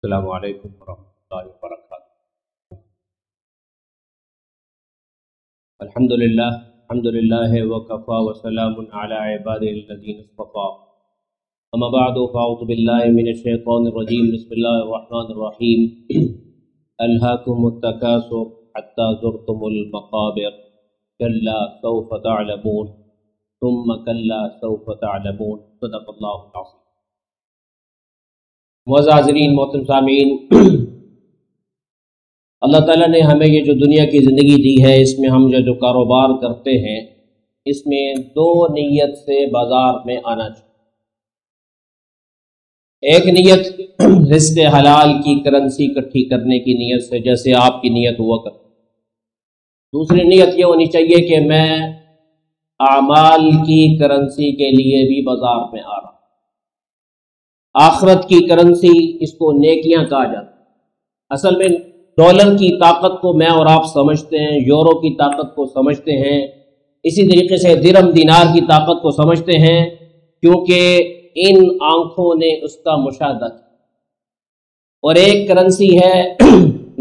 السلام علیکم ورحمۃ اللہ وبرکاتہ۔ الحمدللہ وکفی وسلام علی عبادہ الذین اصطفی، اما بعد فاعوذ باللہ من الشیطان الرجیم، بسم اللہ الرحمن الرحیم۔ الہاکم التکاثر حتی زرتم المقابر، کلا سوف تعلمون ثم کلا سوف تعلمون، صدق اللہ العظیم۔ معزز حاضرین، محترم سامعین، اللہ تعالیٰ نے ہمیں یہ جو دنیا کی زندگی دی ہے، اس میں ہم جو کاروبار کرتے ہیں، اس میں دو نیت سے بازار میں آنا چاہیے۔ ایک نیت رزق حلال کی کرنسی اکٹھی کرنے کی نیت سے، جیسے آپ کی نیت ہوا کرتی۔ دوسری نیت یہ ہونی چاہیے کہ میں اعمال کی کرنسی کے لیے بھی بازار میں آ رہا ہوں۔ آخرت کی کرنسی، اس کو نیکیاں کہا جاتا ہے۔ اصل میں ڈالر کی طاقت کو میں اور آپ سمجھتے ہیں، یورو کی طاقت کو سمجھتے ہیں، اسی طریقے سے درہم دینار کی طاقت کو سمجھتے ہیں، کیونکہ ان آنکھوں نے اس کا مشاہدہ کیا۔ اور ایک کرنسی ہے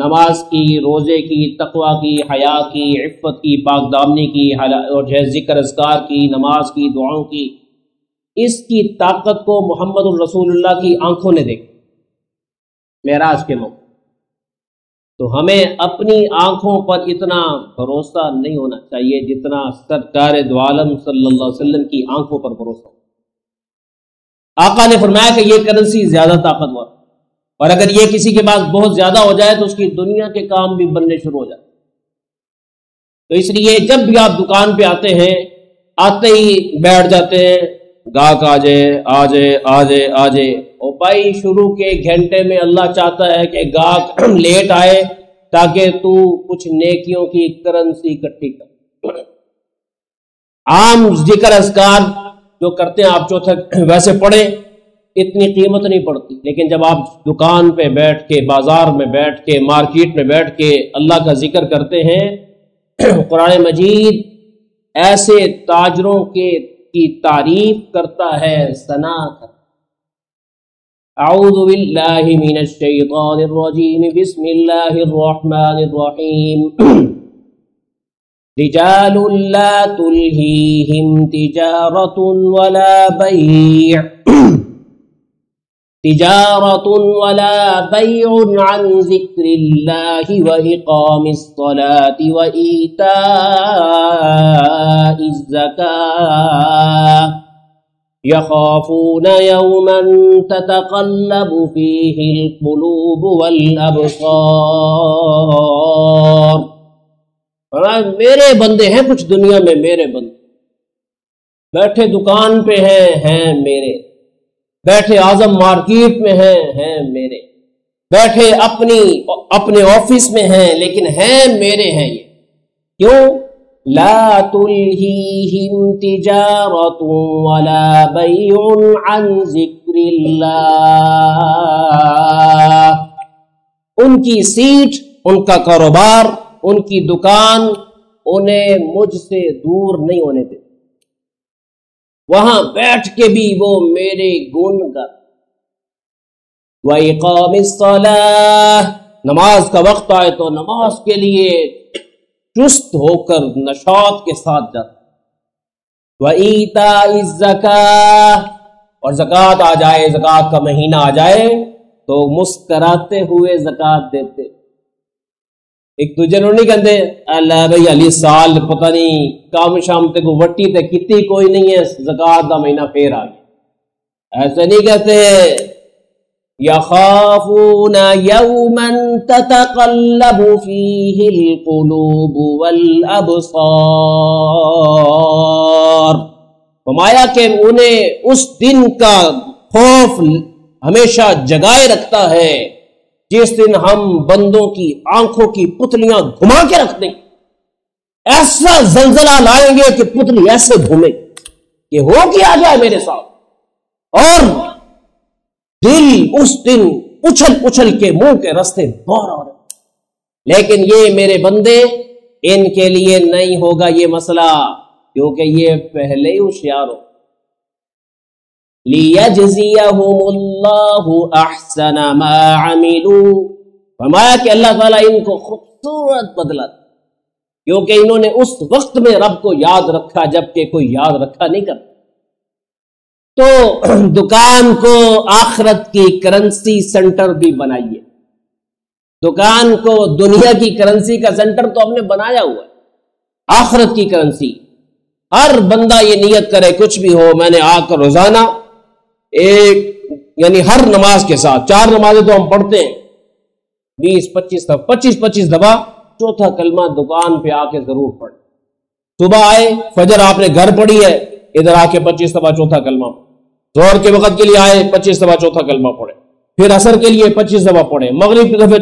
نماز کی، روزے کی، تقوی کی، حیا کی، عفت کی، پاک دامنی کی، اور ذکر اذکار کی، نماز کی، دعاؤں کی۔ اس کی طاقت کو محمد الرسول اللہ کی آنکھوں نے دیکھا معراج کے موقع۔ تو ہمیں اپنی آنکھوں پر اتنا بھروسہ نہیں ہونا چاہیے جتنا سرکار دو عالم صلی اللہ علیہ وسلم کی آنکھوں پر بھروسہ۔ آقا نے فرمایا کہ یہ کرنسی زیادہ طاقتور، اور اگر یہ کسی کے پاس بہت زیادہ ہو جائے تو اس کی دنیا کے کام بھی بننے شروع ہو جائے۔ تو اس لیے جب بھی آپ دکان پہ آتے ہیں، آتے ہی بیٹھ جاتے ہیں، گاہک آ جائے اور بھائی شروع کے گھنٹے میں اللہ چاہتا ہے کہ گاہک لیٹ آئے تاکہ تو کچھ نیکیوں کی کرنسی اکٹھی کر۔ عام ذکر اذکار جو کرتے ہیں آپ چوتھے ویسے پڑھیں، اتنی قیمت نہیں پڑتی، لیکن جب آپ دکان پہ بیٹھ کے، بازار میں بیٹھ کے، مارکیٹ میں بیٹھ کے اللہ کا ذکر کرتے ہیں، قرآن مجید ایسے تاجروں کی تعریف کرتا ہے، ثنا کرتا۔ اعوذ باللہ من الشیطان الرجیم، بسم اللہ الرحمن الرحیم۔ رجال لا تلہیہم تجارۃ ولا بیع عن ذکر اللہ وإقام الصلاة وإیتاء الزکاة یخافون یوما تتقلب فیہ القلوب والابصار۔ میرے بندے ہیں کچھ دنیا میں، میرے بندے بیٹھے دکان پہ ہیں میرے، بیٹھے اعظم مارکیٹ میں ہیں میرے، بیٹھے اپنے آفس میں ہیں، لیکن ہیں میرے ہیں یہ۔ کیوں؟ لا تلہیہم تجارۃ ولا بیع عن ذکر اللہ۔ ان کی سیٹ، ان کا کاروبار، ان کی دکان انہیں مجھ سے دور نہیں ہونے دیتے، وہاں بیٹھ کے بھی وہ میرے گن گا۔ وَإِقَامِ الصَّلَاةِ، نماز کا وقت آئے تو نماز کے لیے چست ہو کر نشاط کے ساتھ جاتا۔ وَإِيتَاءِ الزَّكَاةِ، اور زکوٰۃ آ جائے، زکوٰۃ کا مہینہ آ جائے تو مسکراتے ہوئے زکوٰۃ دیتے۔ ایک دوجے نوں نہیں کہتے اللہ بھائی علی سال پتہ نہیں کام شام تے کو وٹی تے کتی کوئی نہیں ہے، زکوٰۃ دا مہینہ پھر آ گیا، ایسے نہیں کہتے۔ یخافون یوما تتقلب فیہ القلوب والابصار، فرمایا کہ انہیں اس دن کا خوف ہمیشہ جگائے رکھتا ہے جس دن ہم بندوں کی آنکھوں کی پتلیاں گھما کے رکھ دیں، ایسا زلزلہ لائیں گے کہ پتلی ایسے گھومے کہ ہو کیا جائے میرے ساتھ، اور دل اس دن اچھل کے منہ کے رستے باہر آ رہے۔ لیکن یہ میرے بندے، ان کے لیے نہیں ہوگا یہ مسئلہ، کیونکہ یہ پہلے ہی ہوشیار ہو۔ لِيَجْزِيَهُمُ اللَّهُ أَحْسَنَ مَا عَمِلُوا، فرمایا کہ اللہ تعالیٰ ان کو خوبصورت بدلہ، کیونکہ انہوں نے اس وقت میں رب کو یاد رکھا جبکہ کوئی یاد رکھا نہیں کرتا۔ تو دکان کو آخرت کی کرنسی سینٹر بھی بنائیے، دکان کو دنیا کی کرنسی کا سینٹر تو ہم نے بنایا ہوا ہے، آخرت کی کرنسی۔ ہر بندہ یہ نیت کرے کچھ بھی ہو، میں نے آ کر روزانہ یعنی ہر نماز کے ساتھ 4 نمازیں تو ہم پڑھتے ہیں، 25 دفعہ چوتھا کلمہ دکان پہ آ کے ضرور پڑھیں۔ صبح آئے، فجر آپ نے گھر پڑھی ہے، ادھر آ کے 25 دفعہ چوتھا کلمہ، ظہر کے وقت کے لیے آئے 25 دفعہ چوتھا کلمہ پڑھے، پھر عصر کے لیے 25 دفعہ پڑھے، مغرب کی دفعہ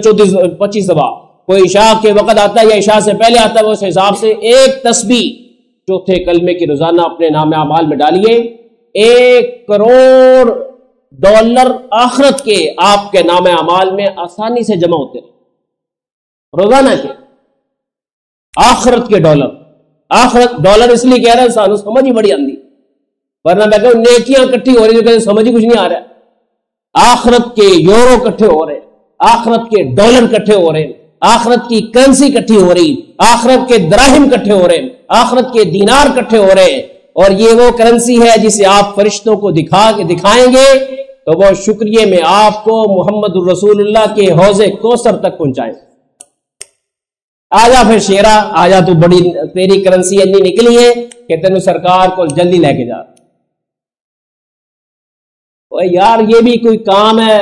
25 دفعہ، کوئی عشاء کے وقت آتا ہے یا عشاء سے پہلے آتا ہے، اس حساب سے ایک تسبیح چوتھے کلمے کی روزانہ اپنے نام اعمال میں ڈالیے۔ 1 کروڑ ڈالر آخرت کے آپ کے نام اعمال میں آسانی سے جمع ہوتے ہیں روزانہ کے، آخرت کے ڈالر۔ آخرت ڈالر اس لیے کہہ رہا ہے سانو سمجھ ہی بڑی آندی، ورنہ میں کہوں نیکیاں اکٹھی ہو رہی ہیں، سمجھ ہی کچھ نہیں آ رہا۔ آخرت کے یورو اکٹھے ہو رہے، آخرت کے ڈالر اکٹھے ہو رہے، آخرت کی کرنسی اکٹھی ہو رہی، آخرت کے دراہم اکٹھے ہو رہے، آخرت کے دینار اکٹھے ہو رہے، اور یہ وہ کرنسی ہے جسے آپ فرشتوں کو دکھائیں گے تو وہ شکریہ میں آپ کو محمد الرسول اللہ کے حوض کوثر تک پہنچائیں۔ آجا پھر شیرا، آجا تو بڑی تیری کرنسی اتنی نکلی ہے کہ تینوں سرکار کو جلدی لے کے جا۔ یار یہ بھی کوئی کام ہے؟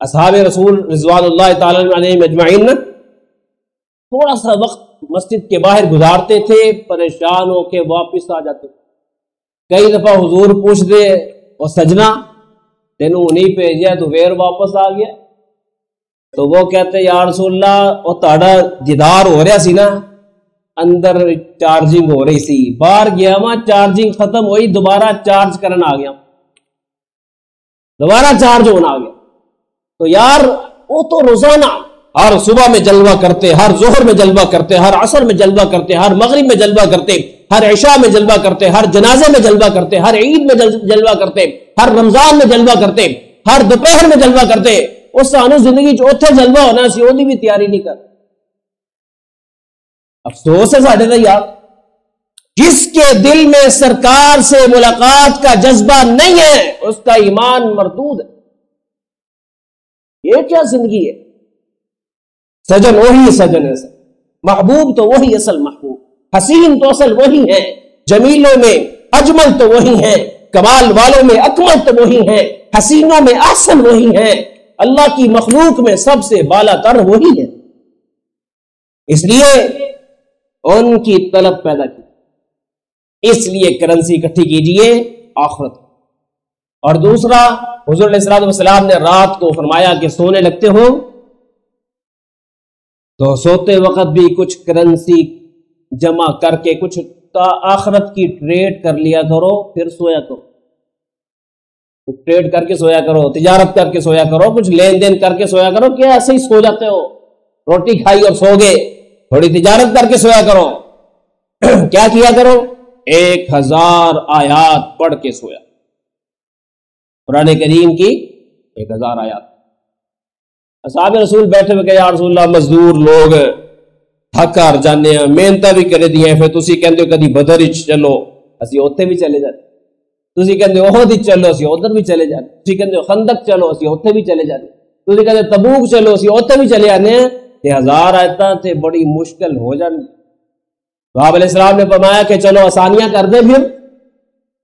اصحاب رسول رضوان اللہ تعالی علیہم اجمعین تھوڑا سا وقت مسجد کے باہر گزارتے تھے، پریشان ہو کے واپس آ جاتے۔ کئی دفعہ حضور پوچھتے اور سجنا تینوں نہیں بھیجا تو پھر واپس آ گیا، تو وہ کہتے یا رسول اللہ وہ تہاڈا دیدار ہو رہا سی نا، اندر چارجنگ ہو رہی سی، باہر گیا وا چارجنگ ختم ہوئی، دوبارہ چارج کرن آ گیا، دوبارہ چارج ہونا آ گیا۔ تو یار وہ تو روزانہ ہر صبح میں جلوہ کرتے، ہر ظہر میں جلوہ کرتے، ہر عصر میں جلوہ کرتے، ہر مغرب میں جلوہ کرتے، ہر عشاء میں جلوہ کرتے، ہر جنازے میں جلوہ کرتے، ہر عید میں جلوہ کرتے، ہر رمضان میں جلوہ کرتے، ہر دوپہر میں جلوہ کرتے۔ اس سانو زندگی چوتھے جلوہ ہونا سی، وہ بھی تیاری نہیں کر۔ افسوس ہے ساڈے تے یار، جس کے دل میں سرکار سے ملاقات کا جذبہ نہیں ہے اس کا ایمان مردود ہے۔ یہ کیا زندگی ہے؟ سجن وہی سجن ہے، محبوب تو وہی اصل محبوب، حسین تو اصل وہی ہے، جمیلوں میں اجمل تو وہی ہیں، کمال والوں میں اکمل تو وہی ہیں، حسینوں میں احسن وہی ہیں، اللہ کی مخلوق میں سب سے بالا تر وہی ہے۔ اس لیے ان کی طلب پیدا کی، اس لیے کرنسی اکٹھی کیجئے آخرت۔ اور دوسرا، حضور علیہ الصلوۃ والسلام نے رات کو فرمایا کہ سونے لگتے ہو تو سوتے وقت بھی کچھ کرنسی جمع کر کے کچھ آخرت کی ٹریڈ کر لیا کرو، پھر سویا کرو، ٹریڈ کر کے سویا کرو، تجارت کر کے سویا کرو، کچھ لین دین کر کے سویا کرو۔ کیا ایسے ہی سو جاتے ہو؟ روٹی کھائی اور سو گئے، تھوڑی تجارت کر کے سویا کرو۔ کیا کیا کرو؟ 1000 آیات پڑھ کے سویا، قرآن کریم کی 1000 آیات۔ اصحاب رسول بیٹھے ہوئے کہ یا رسول اللہ مزدور لوگ تھک ہار جانے ہیں، محنت بھی کرے دی ہیں، پھر تسی کہندے ہو کدی بدر وچ چلو، اسی اوتھے بھی چلے جاتے، تسی کہندے ہو احد وچ چلو، اسی ادھر بھی چلے جاتے، تسی کہندے ہو خندق چلو، اسی اوتھے بھی چلے جاتے، تسی کہندے تبوک چلو، اسی اوتھے بھی چلے آنے ہیں، تے 1000 آیتاں تے بڑی مشکل ہو جانی۔ تو آپ علیہ السلام نے فرمایا کہ چلو آسانیاں کر دیں، پھر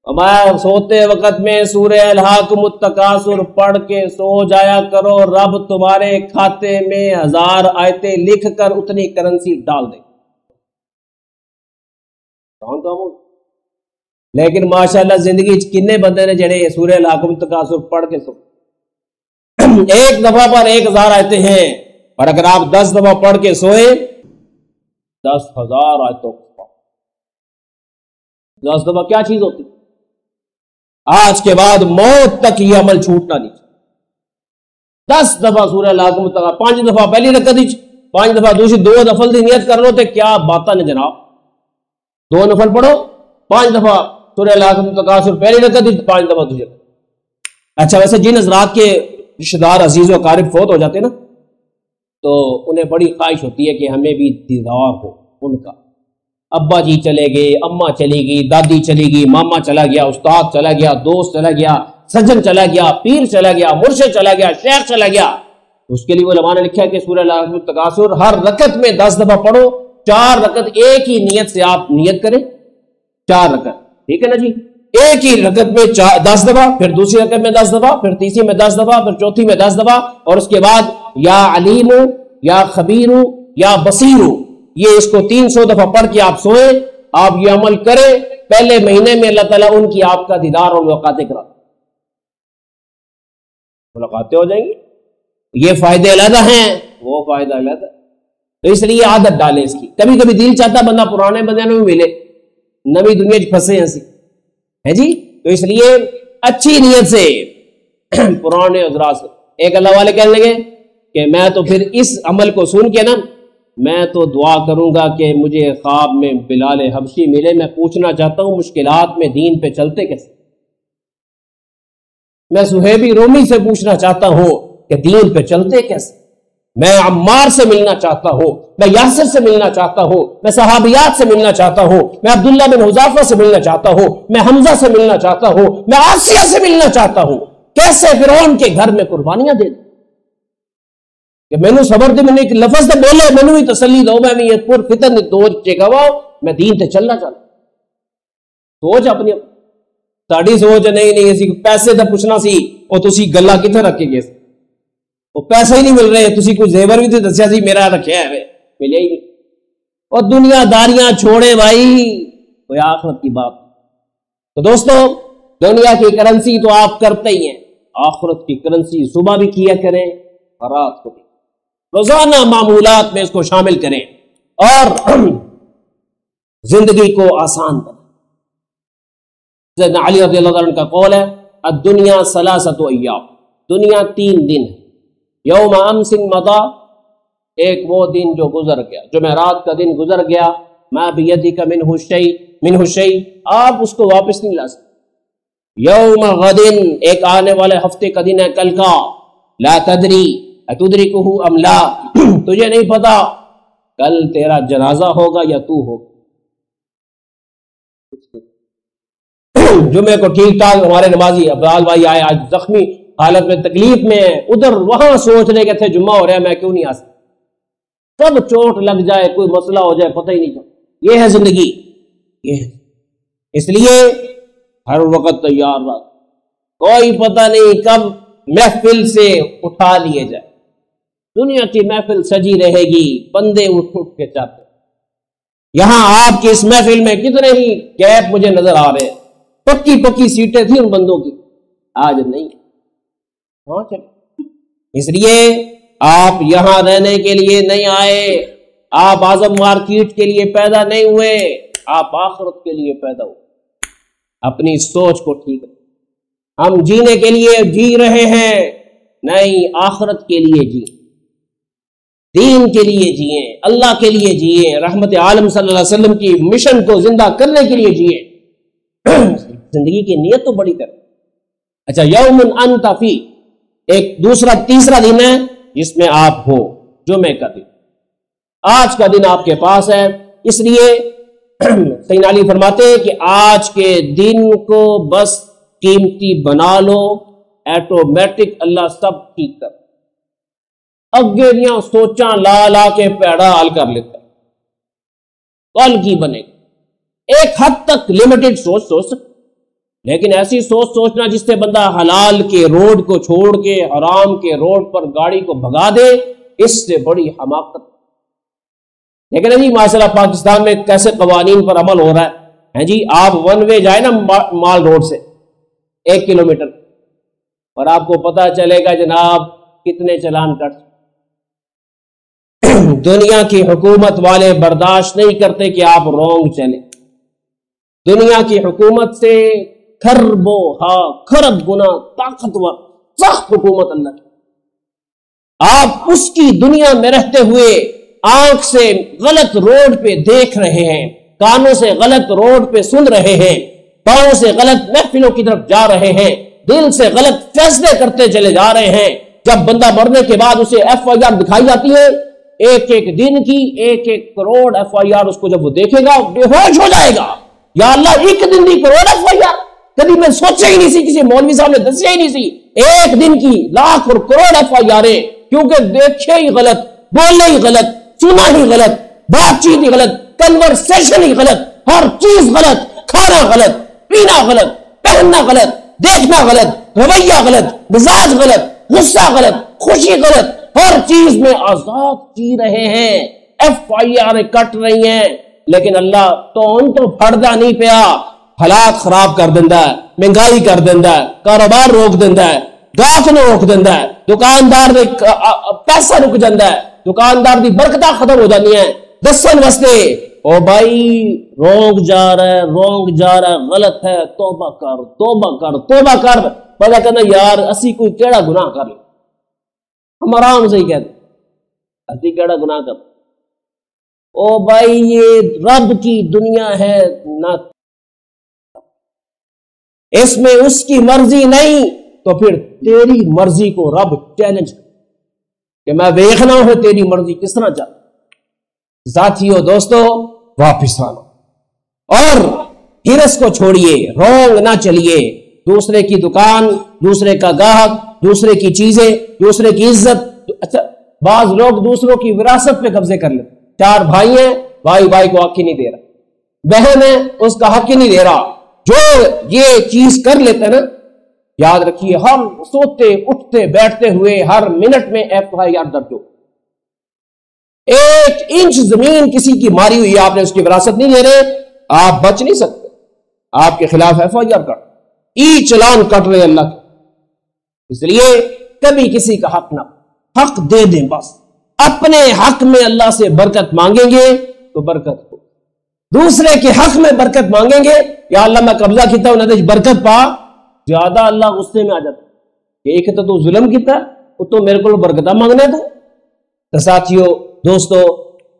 فرمایا سوتے وقت میں سورہ الہاکم التکاثر پڑھ کے سو جایا کرو، رب تمہارے کھاتے میں 1000 آیتیں لکھ کر اتنی کرنسی ڈال دے۔ لیکن ماشاءاللہ زندگی کنے بندے نے جڑے سورہ الہاکم التکاثر پڑھ کے سو، ایک دفعہ پر 1000 آیتیں ہیں، اور اگر آپ 10 دفعہ پڑھ کے سوئے 10,000 آیتوں، 10 دفعہ کیا چیز ہوتی؟ آج کے بعد موت تک یہ عمل چھوٹنا نہیں۔ 10 دفعہ سورہ الہاکم التکاثر، 5 دفعہ پہلی رکعت وچ، 5 دفعہ دوسری، 2 نفل دی نیت کر لو تے کیا باتاں نے جناب۔ 2 نفل پڑھو، 5 دفعہ سورہ الہاکم التکاثر پہلی رکعت وچ، 5 دفعہ دوسری۔ اچھا ویسے جن حضرات کے رشتہ دار عزیز و اقارب فوت ہو جاتے نا تو انہیں بڑی خواہش ہوتی ہے کہ ہمیں بھی دیدار ہو ان کا. ابا جی چلے گئے، اماں چلی گئی، دادی چلی گئی، ماما چلا گیا، استاد چلا گیا، دوست چلا گیا، سجن چلا گیا، پیر چلا گیا، مرشد چلا گیا، شیخ چلا گیا. اس کے لیے وہ علماء نے لکھا ہے کہ سورہ التکاثر ہر رکعت میں 10 دفعہ پڑھو. 4 رکعت ایک ہی نیت سے آپ نیت کریں، 4 رکعت، ٹھیک ہے نا جی. ایک ہی رکعت میں 10 دفعہ، پھر دوسری رکعت میں 10 دفعہ، پھر تیسری میں 10 دفعہ، پھر چوتھی میں 10 دفعہ، اور اس کے بعد یا علیم یا خبیر یا بصیر، یہ اس کو 300 دفعہ پڑھ کے آپ سوئیں. آپ یہ عمل کریں، پہلے مہینے میں اللہ تعالیٰ ان کی آپ کا دیدار اور ملاقاتیں کرا، ملاقاتیں ہو جائیں گی. یہ فائدے علیحدہ ہیں، وہ فائدہ علیحدہ. تو اس لیے عادت ڈالیں اس کی. کبھی کبھی دل چاہتا بندہ پرانے بندے میں ملے، نوی دنیا پھنسے ایسی ہے جی. تو اس لیے اچھی نیت سے پرانے حضرات سے. ایک اللہ والے کہنے لگے کہ میں تو پھر اس عمل کو سن کے نا میں تو دعا کروں گا کہ مجھے خواب میں بلال حبشی ملے. میں پوچھنا چاہتا ہوں مشکلات میں دین پہ چلتے کیسے. میں صہیبی رومی سے پوچھنا چاہتا ہوں کہ دین پہ چلتے کیسے. میں عمار سے ملنا چاہتا ہوں، میں یاسر سے ملنا چاہتا ہوں، میں صحابیات سے ملنا چاہتا ہوں، میں عبداللہ بن حذافہ سے ملنا چاہتا ہوں، میں حمزہ سے ملنا چاہتا ہوں، میں آسیہ سے ملنا چاہتا ہوں. کیسے فرعون کے گھر میں قربانیاں دے دیں کہ میں نے صبر دے، میں نے ایک لفظ تو بولے، میں نے تسلی دو، میں یہ پر فتن دو چگواؤ، میں دین تے چلنا چاہتا. سوچ اپنی ساڑی سوچ نہیں اسی پیسے تے پوچھنا سی اور تسی گلا کتنے رکھے گئے، وہ پیسے ہی نہیں مل رہے. تسی کوئی زیور بھی تو دسیا سی میرا رکھیا ہے، ملے ہی نہیں. اور دنیا داریاں چھوڑے بھائی، کوئی آخرت کی بات. تو دوستو دنیا کی کرنسی تو آپ کرتے ہی ہیں، آخرت کی کرنسی صبح بھی کیا کریں اور رات کو بھی، روزانہ معمولات میں اس کو شامل کریں اور زندگی کو آسان کریں. سیدنا علی رضی اللہ عنہ کا قول ہے الدنیا ثلاثۃ ایام، دنیا 3 دن ہے. یوم امس مضی، ایک وہ دن جو گزر گیا، جمعرات کا دن گزر گیا، ما بیدک منہ شیء، آپ اس کو واپس نہیں لا سکتے. یوم غد، ایک آنے والے ہفتے کا دن ہے کل کا، لا تدری اتدرکہ ام لا، تجھے نہیں پتا کل تیرا جنازہ ہوگا یا تو ہوگا. جمعے کو ٹھیک ٹھاک ہمارے نمازی عبدال بھائی آئے، آج زخمی حالت میں تکلیف میں ادھر وہاں سوچ رہے کہ تھے جمعہ ہو رہا ہے میں کیوں نہیں آ سکتا. کب چوٹ لگ جائے، کوئی مسئلہ ہو جائے، پتہ ہی نہیں چلتا. یہ ہے زندگی، یہ ہے. اس لیے ہر وقت تیار رہا، کوئی پتہ نہیں کب محفل سے اٹھا لیے جائے. دنیا کی محفل سجی رہے گی، بندے اٹھ کے چاہتے. یہاں آپ کی اس محفل میں کتنے ہی گیپ مجھے نظر آ رہے ہیں. پکی سیٹیں تھیں ان بندوں کی، آج نہیں. اس لیے آپ یہاں رہنے کے لیے نہیں آئے، آپ اعظم مارکیٹ کے لیے پیدا نہیں ہوئے، آپ آخرت کے لیے پیدا ہوئے. اپنی سوچ کو ٹھیک ہے. ہم جینے کے لیے جی رہے ہیں، نہیں آخرت کے لیے جی، دین کے لیے جیے، اللہ کے لیے جیے، رحمت عالم صلی اللہ علیہ وسلم کی مشن کو زندہ کرنے کے لیے جیے. زندگی کی نیت تو بڑی کر. اچھا یوم انت فی، ایک دوسرا تیسرا دن ہے جس میں آپ ہو، جمعے کا دن. آج کا دن آپ کے پاس ہے، اس لیے سیدنا علی فرماتے ہیں کہ آج کے دن کو بس قیمتی بنا لو، ایٹومیٹک اللہ سب ٹھیک کر. اگیریاں سوچاں لا کے پیڑا حل کر لیتا، کل کی بنے گی. ایک حد تک لمیٹڈ سوچ، لیکن ایسی سوچنا جس سے بندہ حلال کے روڈ کو چھوڑ کے حرام کے روڈ پر گاڑی کو بھگا دے، اس سے بڑی حماقت. لیکن جی ماشاءاللہ پاکستان میں کیسے قوانین پر عمل ہو رہا ہے جی. آپ ون وے جائے نا مال روڈ سے 1 کلومیٹر، اور آپ کو پتا چلے گا جناب کتنے چلان کٹ. دنیا کی حکومت والے برداشت نہیں کرتے کہ آپ رونگ چلیں. دنیا کی حکومت سے خرب گنا طاقتور سخت حکومت اللہ کی. آپ اس کی دنیا میں رہتے ہوئے آنکھ سے غلط روڈ پہ دیکھ رہے ہیں، کانوں سے غلط روڈ پہ سن رہے ہیں، پاؤں سے غلط محفلوں کی طرف جا رہے ہیں، دل سے غلط فیصلے کرتے چلے جا رہے ہیں. جب بندہ مرنے کے بعد اسے FIR دکھائی جاتی ہے، ایک ایک دن کی 1-1 کروڑ FIR، اس کو جب وہ دیکھے گا بے ہوش ہو جائے گا. یا اللہ، ایک دن کی کروڑ FIR، کبھی میں سوچا ہی نہیں سی، کسی مولوی صاحب نے دسیا ہی نہیں سی. ایک دن کی لاکھ اور کروڑ FIR، کیونکہ دیکھے ہی غلط، بولے ہی غلط، سنا ہی غلط، بات چیت ہی غلط، کنورسیشن ہی غلط، ہر چیز غلط، کھانا غلط، پینا غلط، پہننا غلط، دیکھنا غلط، رویہ غلط، مزاج غلط، غصہ غلط، خوشی غلط، ہر چیز میں آزاد جی رہے ہیں. FIR کٹ رہی ہیں، لیکن اللہ تو پھڑدا نہیں پیا. حالات خراب کر دینا ہے، مہنگائی کر دینا ہے، کاروبار روک دینا ہے، گاہک نے روک دینا ہے، دکاندار نے پیسہ رک جاتا ہے، دکاندار دی برکتاں ختم ہو جاتی ہیں. دسن واسطے او بھائی رونگ جا رہا ہے، غلط ہے، توبہ کر. پتا کہنا یار اسی کوئی کیڑا گناہ کر لیں، ہم آرام سے ہی کہتے اسی کیڑا گناہ کر. او بھائی یہ رب کی دنیا ہے نہ، اس میں اس کی مرضی نہیں، تو پھر تیری مرضی کو رب چیلنج کہ میں دیکھنا ہوں تیری مرضی کس طرح چاہتا. ساتھیو دوستو واپس آنا اور ہرس کو چھوڑیے، رونگ نہ چلیے. دوسرے کی دکان، دوسرے کا گاہک، دوسرے کی چیزیں، دوسرے کی عزت. اچھا بعض لوگ دوسروں کی وراثت پہ قبضے کر لیتے. 4 بھائی ہیں، بھائی کو حق ہی نہیں دے رہا، بہن ہے اس کا حق ہی نہیں دے رہا. جو یہ چیز کر لیتے ہیں نا، یاد رکھیے ہم سوتے اٹھتے بیٹھتے ہوئے ہر منٹ میں FIR درج ہو. 1 انچ زمین کسی کی ماری ہوئی، آپ نے اس کی وراثت نہیں دے رہے، آپ بچ نہیں سکتے. آپ کے خلاف FIR کٹ، چلان کٹ رہے اللہ کے. اس لیے کبھی کسی کا حق نہ، حق دے دیں بس. اپنے حق میں اللہ سے برکت مانگیں گے تو برکت ہو، دوسرے کے حق میں برکت مانگیں گے، یا اللہ میں قبضہ کیتا ہوں نہ برکت پا، زیادہ اللہ غصے میں آ جاتا کہ ایک تو ظلم کیتا تو میرے کو برکتہ مانگنے تو. ساتھیو دوستو،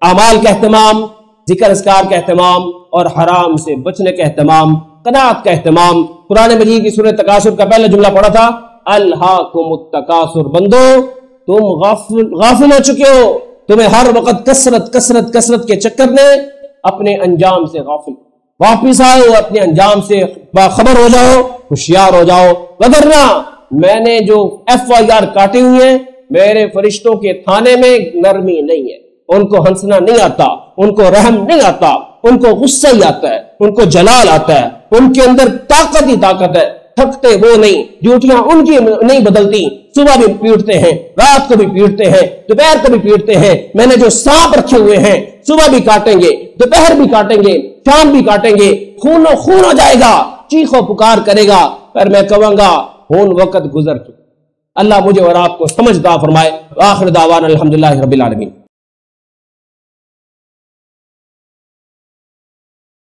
اعمال کا اہتمام، ذکر اذکار کا اہتمام اور حرام سے بچنے کا اہتمام، قناعت کا اہتمام. قرآن مجید کی سورہ تکاثر کا پہلا جملہ پڑھا تھا، الہاکم التکاثر. بندو تم غافل ہو چکے ہو، تمہیں ہر وقت کثرت کے چکر میں اپنے انجام سے غافل. واپس آؤ، اپنے انجام سے باخبر ہو جاؤ، ہوشیار ہو جاؤ. وگرنہ میں نے جو FIR کاٹی ہوئی ہیں، میرے فرشتوں کے تھانے میں نرمی نہیں ہے. ان کو ہنسنا نہیں آتا، ان کو رحم نہیں آتا، ان کو غصہ ہی آتا ہے، ان کو جلال آتا ہے، ان کے اندر طاقت ہی طاقت ہے. تھکتے وہ نہیں، ڈیوٹیاں ان کی نہیں بدلتی. صبح بھی پیٹتے ہیں، رات کو بھی پیٹتے ہیں، دوپہر کو بھی پیٹتے ہیں. میں نے جو سانپ رکھے ہوئے ہیں، صبح بھی کاٹیں گے، دوپہر بھی کاٹیں گے، شام بھی کاٹیں گے. خون ہو جائے گا، چیخ و پکار کرے گا، پر میں کہوں گا خون وقت گزر چکا. اللہ مجھے اور آپ کو سمجھ عطا فرمائے. آخر دعوانا الحمدللہ رب العالمین.